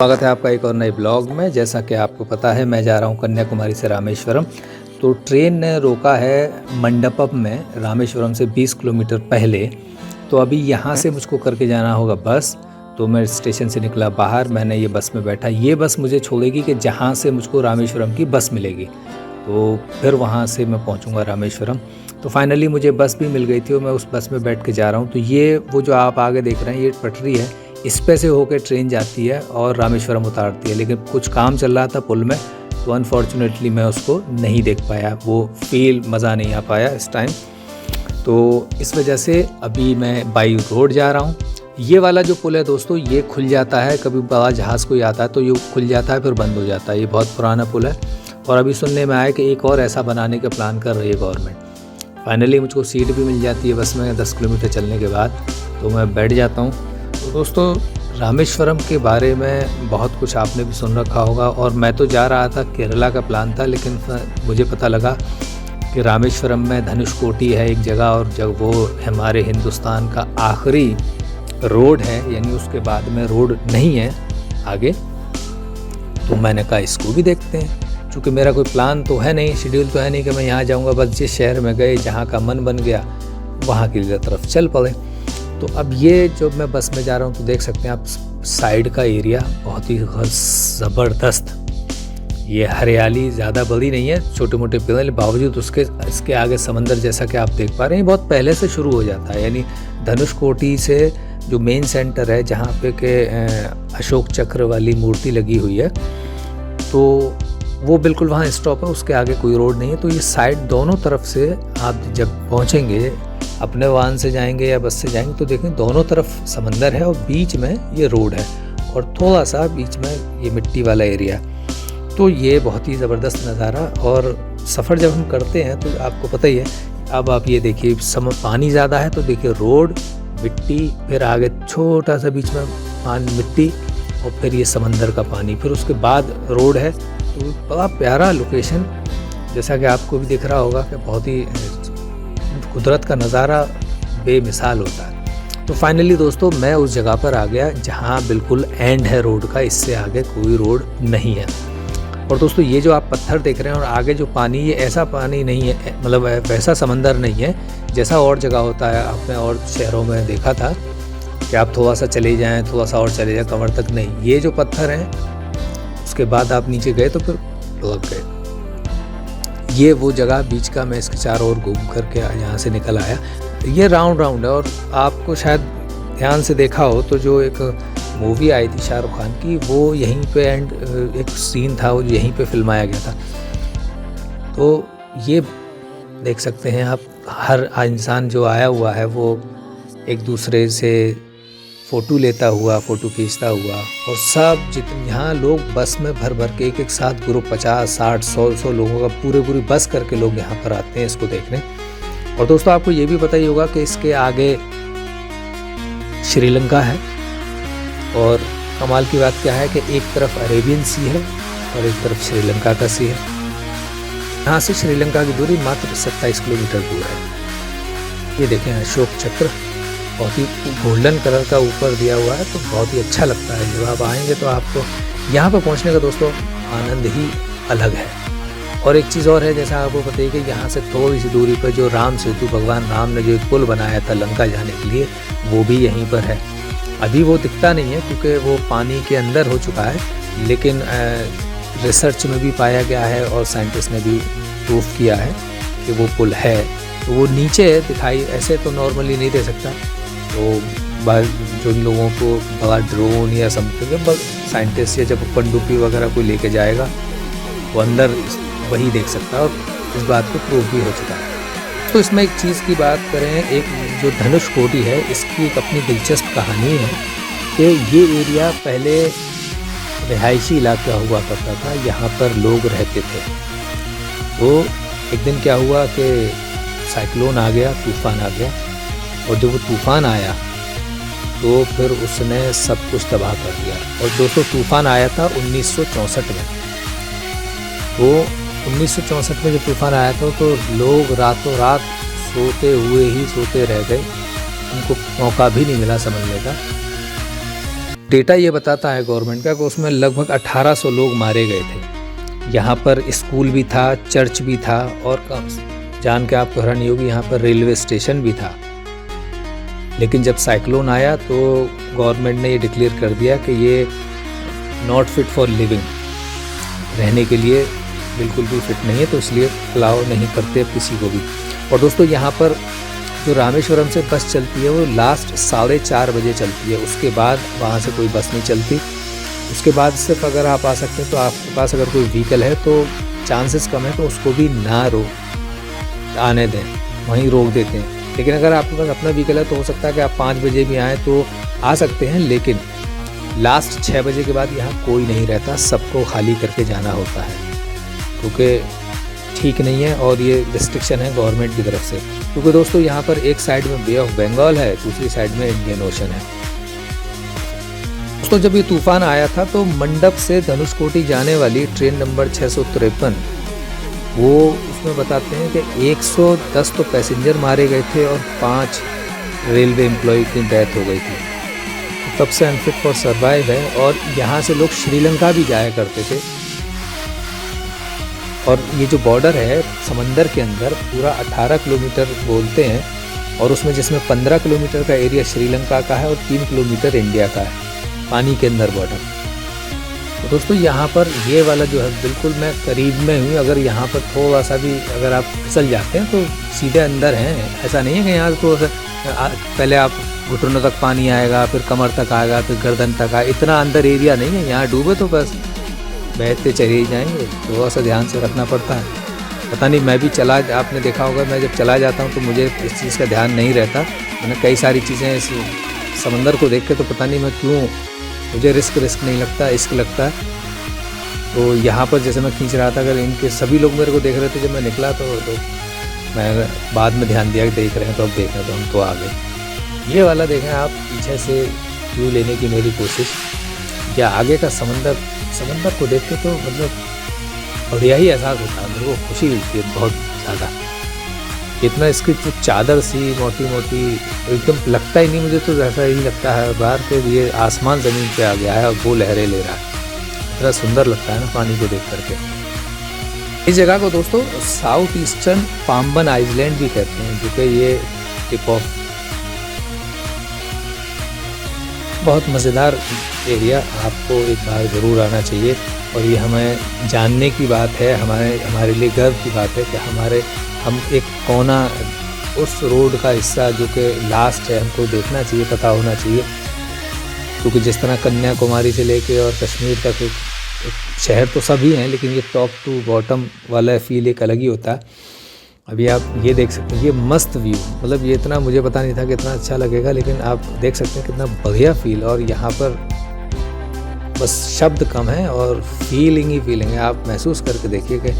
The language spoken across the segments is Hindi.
स्वागत है आपका एक और नए ब्लॉग में। जैसा कि आपको पता है मैं जा रहा हूँ कन्याकुमारी से रामेश्वरम। तो ट्रेन ने रोका है मंडपम में, रामेश्वरम से 20 किलोमीटर पहले। तो अभी यहाँ से मुझको करके जाना होगा बस। तो मैं स्टेशन से निकला बाहर, मैंने ये बस में बैठा। ये बस मुझे छोड़ेगी कि जहाँ से मुझको रामेश्वरम की बस मिलेगी, तो फिर वहाँ से मैं पहुँचूँगा रामेश्वरम। तो फाइनली मुझे बस भी मिल गई थी और मैं उस बस में बैठ के जा रहा हूँ। तो ये वो जो आप आगे देख रहे हैं ये पटरी है, इस पे से होकर ट्रेन जाती है और रामेश्वरम उतारती है। लेकिन कुछ काम चल रहा था पुल में, तो अनफॉर्चुनेटली मैं उसको नहीं देख पाया, वो फील मज़ा नहीं आ पाया इस टाइम। तो इस वजह से अभी मैं बाई रोड जा रहा हूँ। ये वाला जो पुल है दोस्तों, ये खुल जाता है, कभी बड़ा जहाज़ कोई आता है तो ये खुल जाता है फिर बंद हो जाता है। ये बहुत पुराना पुल है और अभी सुनने में आया कि एक और ऐसा बनाने का प्लान कर रही है गवर्नमेंट। फाइनली मुझको सीट भी मिल जाती है बस में 10 किलोमीटर चलने के बाद, तो मैं बैठ जाता हूँ। तो दोस्तों, रामेश्वरम के बारे में बहुत कुछ आपने भी सुन रखा होगा और मैं तो जा रहा था, केरला का प्लान था, लेकिन मुझे पता लगा कि रामेश्वरम में धनुषकोटी है एक जगह, और जब वो हमारे हिंदुस्तान का आखिरी रोड है, यानी उसके बाद में रोड नहीं है आगे। तो मैंने कहा इसको भी देखते हैं, क्योंकि मेरा कोई प्लान तो है नहीं, शेड्यूल तो है नहीं कि मैं यहाँ जाऊँगा। बस जिस शहर में गए, जहाँ का मन बन गया वहाँ की तरफ चल पड़े। तो अब ये जो मैं बस में जा रहा हूँ तो देख सकते हैं आप साइड का एरिया बहुत ही ज़बरदस्त। ये हरियाली ज़्यादा बड़ी नहीं है, छोटे मोटे पेड़, बावजूद उसके इसके आगे समंदर जैसा कि आप देख पा रहे हैं बहुत पहले से शुरू हो जाता है। यानी धनुषकोटी से जो मेन सेंटर है, जहाँ पे के अशोक चक्र वाली मूर्ति लगी हुई है, तो वो बिल्कुल वहाँ स्टॉप है, उसके आगे कोई रोड नहीं है। तो ये साइड दोनों तरफ से आप जब पहुँचेंगे, अपने वाहन से जाएंगे या बस से जाएंगे, तो देखें दोनों तरफ समंदर है और बीच में ये रोड है और थोड़ा सा बीच में ये मिट्टी वाला एरिया। तो ये बहुत ही ज़बरदस्त नज़ारा। और सफ़र जब हम करते हैं तो आपको पता ही है, अब आप ये देखिए पानी ज़्यादा है तो देखिए रोड, मिट्टी, फिर आगे छोटा सा बीच में पानी, मिट्टी, और फिर ये समंदर का पानी, फिर उसके बाद रोड है। तो बड़ा प्यारा लोकेशन, जैसा कि आपको भी दिख रहा होगा कि बहुत ही कुदरत का नज़ारा बेमिसाल होता है। तो फाइनली दोस्तों मैं उस जगह पर आ गया जहाँ बिल्कुल एंड है रोड का, इससे आगे कोई रोड नहीं है। और दोस्तों ये जो आप पत्थर देख रहे हैं और आगे जो पानी, ये ऐसा पानी नहीं है, मतलब वैसा समंदर नहीं है जैसा और जगह होता है। आपने और शहरों में देखा था कि आप थोड़ा सा चले जाएँ, थोड़ा सा और चले जाएँ, कमर तक नहीं। ये जो पत्थर हैं उसके बाद आप नीचे गए तो फिर लग गए। ये वो जगह बीच का, मैं इसके चारों ओर घूम करके यहाँ से निकल आया। ये राउंड है और आपको शायद ध्यान से देखा हो तो जो एक मूवी आई थी शाहरुख खान की, वो यहीं पे एंड एक सीन था वो यहीं पे फिल्माया गया था। तो ये देख सकते हैं आप, हर इंसान जो आया हुआ है वो एक दूसरे से फ़ोटो लेता हुआ, फ़ोटो खींचता हुआ, और सब जितने यहाँ लोग बस में भर भर के एक साथ ग्रुप 50, 60, 100 लोगों का पूरी बस करके लोग यहाँ पर आते हैं इसको देखने। और दोस्तों आपको ये भी पता ही होगा कि इसके आगे श्रीलंका है, और कमाल की बात क्या है कि एक तरफ अरेबियन सी है और एक तरफ श्रीलंका का सी है। यहाँ से श्रीलंका की दूरी मात्र 27 किलोमीटर दूर है। ये देखें अशोक चक्र, बहुत ही गोल्डन कलर का ऊपर दिया हुआ है, तो बहुत ही अच्छा लगता है। जब आप आएंगे तो आपको यहाँ पर पहुँचने का दोस्तों आनंद ही अलग है। और एक चीज़ और है, जैसा आपको पता है कि यहाँ से थोड़ी सी दूरी पर जो राम सेतु, भगवान राम ने जो एक पुल बनाया था लंका जाने के लिए, वो भी यहीं पर है। अभी वो दिखता नहीं है क्योंकि वो पानी के अंदर हो चुका है, लेकिन रिसर्च में भी पाया गया है और साइंटिस्ट ने भी प्रूफ किया है कि वो पुल है। तो वो नीचे दिखाई ऐसे तो नॉर्मली नहीं दे सकता, तो जो लोगों को बड़ा ड्रोन या समथिंग, साइंटिस्ट या जब पनडुब्बी वगैरह कोई लेके जाएगा वो अंदर वही देख सकता है, और इस बात को प्रूव भी हो चुका है। तो इसमें एक चीज़ की बात करें, एक जो धनुषकोटी है, इसकी एक अपनी दिलचस्प कहानी है कि ये एरिया पहले रिहायशी इलाका हुआ करता था, यहाँ पर लोग रहते थे। तो एक दिन क्या हुआ कि साइक्लोन आ गया, तूफ़ान आ गया, और जब वो तूफ़ान आया तो फिर उसने सब कुछ तबाह कर दिया। और दोस्तों तूफ़ान आया था 1964 में। तो 1964 में जब तूफ़ान आया था तो लोग रातों रात सोते हुए ही सोते रह गए, उनको मौका भी नहीं मिला समझने का। डेटा ये बताता है गवर्नमेंट का कि उसमें लगभग 1800 लोग मारे गए थे। यहाँ पर स्कूल भी था, चर्च भी था और जान के आपको हैरानी होगी यहाँ पर रेलवे स्टेशन भी था। लेकिन जब साइक्लोन आया तो गवर्नमेंट ने ये डिक्लेयर कर दिया कि ये नॉट फिट फॉर लिविंग, रहने के लिए बिल्कुल भी फिट नहीं है, तो इसलिए अलाउ नहीं करते किसी को भी। और दोस्तों यहाँ पर जो रामेश्वरम से बस चलती है वो लास्ट 4:30 बजे चलती है, उसके बाद वहाँ से कोई बस नहीं चलती। उसके बाद सिर्फ अगर आप आ सकते हैं तो आपके पास अगर कोई व्हीकल है तो चांसेस कम है तो उसको भी ना आने दें, वहीं रोक देते हैं। लेकिन अगर आपके पास अपना व्हीकल है तो हो सकता है कि आप 5 बजे भी आएँ तो आ सकते हैं, लेकिन लास्ट 6 बजे के बाद यहाँ कोई नहीं रहता, सबको खाली करके जाना होता है, क्योंकि ठीक नहीं है और ये रिस्ट्रिक्शन है गवर्नमेंट की तरफ से। क्योंकि दोस्तों यहाँ पर एक साइड में बे ऑफ बंगाल है, दूसरी साइड में इंडियन ओशन है। दोस्तों जब ये तूफान आया था तो मंडप से धनुषकोटी जाने वाली ट्रेन नंबर 653, वो उसमें बताते हैं कि 110 तो पैसेंजर मारे गए थे और 5 रेलवे एम्प्लॉय की डेथ हो गई थी। तो तब से अनफिट फॉर सर्वाइव है और यहाँ से लोग श्रीलंका भी जाया करते थे। और ये जो बॉर्डर है समंदर के अंदर पूरा 18 किलोमीटर बोलते हैं, और उसमें जिसमें 15 किलोमीटर का एरिया श्रीलंका का है और 3 किलोमीटर इंडिया का है, पानी के अंदर बॉर्डर। तो दोस्तों यहाँ पर ये वाला जो है बिल्कुल मैं करीब में हूँ। अगर यहाँ पर थोड़ा सा भी अगर आप फिसल जाते हैं तो सीधे अंदर हैं, ऐसा नहीं है कि यहाँ तो पहले आप घुटनों तक पानी आएगा, फिर कमर तक आएगा, फिर गर्दन तक आएगा, इतना अंदर एरिया नहीं है। यहाँ डूबे तो बस बहते चले ही जाएंगे, थोड़ा सा ध्यान से रखना पड़ता है। पता नहीं, मैं भी आपने देखा होगा मैं जब चला जाता हूँ तो मुझे इस चीज़ का ध्यान नहीं रहता। मैंने कई सारी चीज़ें इस समंदर को देख के तो पता नहीं मैं क्यों, मुझे रिस्क नहीं लगता, इश्क लगता है। तो यहाँ पर जैसे मैं खींच रहा था, अगर इनके सभी लोग मेरे को देख रहे थे जब मैं निकला तो मैं बाद में ध्यान दिया कि देख रहे हैं, तो अब देख रहे हैं तो हम तो आ गए। ये वाला देखें आप, पीछे से व्यू लेने की मेरी कोशिश, या आगे का समंदर को देख के तो मतलब बढ़िया ही एहसास होता है, मेरे को खुशी होती है बहुत ज़्यादा। इतना इसकी जो चादर सी मोटी एकदम लगता ही नहीं, मुझे तो ऐसा ही लगता है बाहर के ये आसमान ज़मीन पे आ गया है और वो लहरें ले रहा है। इतना सुंदर लगता है ना पानी को देख करके। इस जगह को दोस्तों साउथ ईस्टर्न पाम्बन आइलैंड भी कहते हैं, जो कि ये टिप ऑफ, बहुत मज़ेदार एरिया, आपको एक बार ज़रूर आना चाहिए। और ये हमें जानने की बात है, हमारे लिए गर्व की बात है कि हम एक कोना उस रोड का हिस्सा जो कि लास्ट है, हमको देखना चाहिए, पता होना चाहिए। क्योंकि जिस तरह कन्याकुमारी से लेके और कश्मीर तक एक शहर तो सभी हैं, लेकिन ये टॉप टू बॉटम वाला फील एक अलग ही होता है। अभी आप ये देख सकते हैं, ये मस्त व्यू, मतलब ये इतना मुझे पता नहीं था कि इतना अच्छा लगेगा, लेकिन आप देख सकते हैं कितना बढ़िया फील। और यहाँ पर बस शब्द कम है और फीलिंग ही फीलिंग है। आप महसूस करके देखिए कि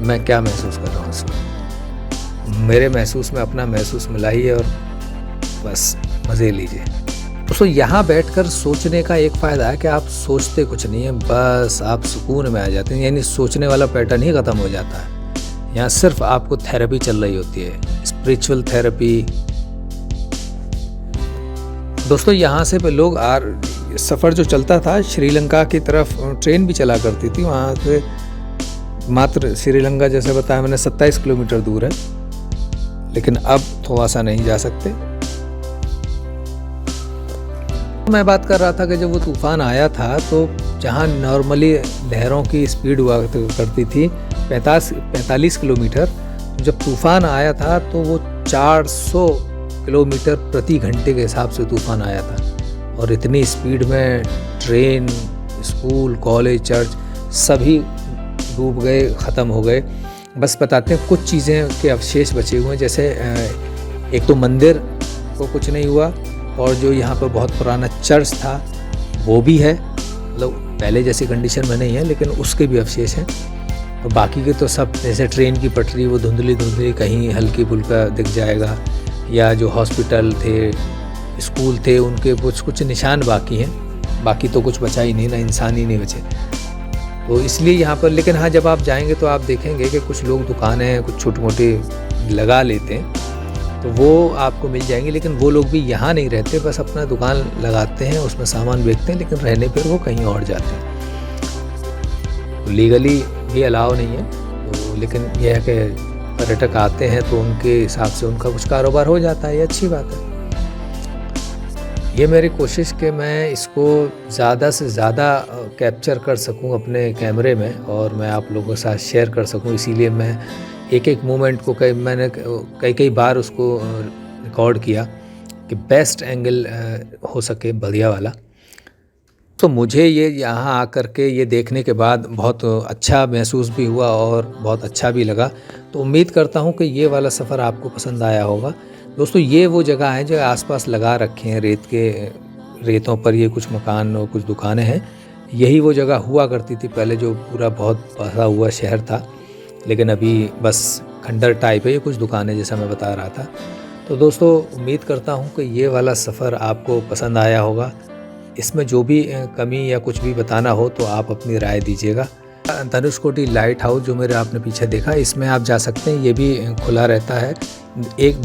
मैं क्या महसूस कर रहा हूँ इसमें। मेरे महसूस में अपना महसूस मिलाइए और बस मज़े लीजिए। दोस्तों यहाँ बैठकर सोचने का एक फ़ायदा है कि आप सोचते कुछ नहीं है, बस आप सुकून में आ जाते हैं, यानी सोचने वाला पैटर्न ही ख़त्म हो जाता है। यहाँ सिर्फ आपको थेरेपी चल रही होती है, स्पिरिचुअल थेरेपी। दोस्तों यहाँ से लोग सफ़र जो चलता था श्रीलंका की तरफ, ट्रेन भी चला करती थी वहाँ से। मात्र श्रीलंका जैसे बताया मैंने 27 किलोमीटर दूर है, लेकिन अब थोड़ा सा नहीं जा सकते। मैं बात कर रहा था कि जब वो तूफ़ान आया था तो जहाँ नॉर्मली लहरों की स्पीड हुआ करती थी 45 किलोमीटर, जब तूफ़ान आया था तो वो 400 किलोमीटर प्रति घंटे के हिसाब से तूफ़ान आया था। और इतनी स्पीड में ट्रेन, स्कूल, कॉलेज, चर्च सभी डूब गए, ख़त्म हो गए। बस बताते हैं कुछ चीज़ें के अवशेष बचे हुए हैं, जैसे एक तो मंदिर को कुछ नहीं हुआ, और जो यहाँ पर बहुत पुराना चर्च था वो भी है, मतलब पहले जैसी कंडीशन में नहीं है, लेकिन उसके भी अवशेष हैं। और बाकी के तो सब, जैसे ट्रेन की पटरी वो धुंधली कहीं हल्की फुल्का दिख जाएगा, या जो हॉस्पिटल थे, स्कूल थे, उनके कुछ निशान बाकी हैं। बाकी तो कुछ बचा ही नहीं, ना इंसान ही नहीं बचे। तो इसलिए यहाँ पर, लेकिन हाँ जब आप जाएंगे तो आप देखेंगे कि कुछ लोग दुकानें कुछ छोटी मोटी लगा लेते हैं, तो वो आपको मिल जाएंगे। लेकिन वो लोग भी यहाँ नहीं रहते, बस अपना दुकान लगाते हैं, उसमें सामान बेचते हैं, लेकिन रहने पर वो कहीं और जाते हैं। तो लीगली भी अलाउ नहीं है, तो लेकिन यह है कि पर्यटक आते हैं तो उनके हिसाब से उनका कुछ कारोबार हो जाता है, ये अच्छी बात है। ये मेरी कोशिश कि मैं इसको ज़्यादा से ज़्यादा कैप्चर कर सकूं अपने कैमरे में और मैं आप लोगों के साथ शेयर कर सकूं, इसीलिए मैं एक एक मोमेंट को मैंने कई बार उसको रिकॉर्ड किया कि बेस्ट एंगल हो सके बढ़िया वाला। तो मुझे ये यहाँ आकर के ये देखने के बाद बहुत अच्छा महसूस भी हुआ और बहुत अच्छा भी लगा। तो उम्मीद करता हूँ कि ये वाला सफ़र आपको पसंद आया होगा। दोस्तों, ये वो जगह है जो आसपास लगा रखे हैं रेतों पर ये कुछ मकान और कुछ दुकानें हैं। यही वो जगह हुआ करती थी पहले, जो पूरा बहुत बसा हुआ शहर था, लेकिन अभी बस खंडर टाइप है ये कुछ दुकानें, जैसा मैं बता रहा था। तो दोस्तों, उम्मीद करता हूँ कि ये वाला सफ़र आपको पसंद आया होगा। इसमें जो भी कमी या कुछ भी बताना हो तो आप अपनी राय दीजिएगा। धनुषकोटी लाइट हाउस जो मेरे आपने पीछे देखा, इसमें आप जा सकते हैं, ये भी खुला रहता है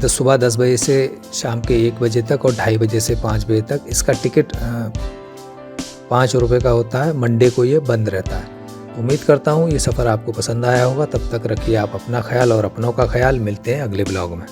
सुबह 10 बजे से शाम के 1 बजे तक और 2:30 बजे से 5 बजे तक। इसका टिकट 5 रुपये का होता है, मंडे को ये बंद रहता है। उम्मीद करता हूँ ये सफ़र आपको पसंद आया होगा। तब तक रखिए आप अपना ख्याल और अपनों का ख्याल। मिलते हैं अगले ब्लॉग में।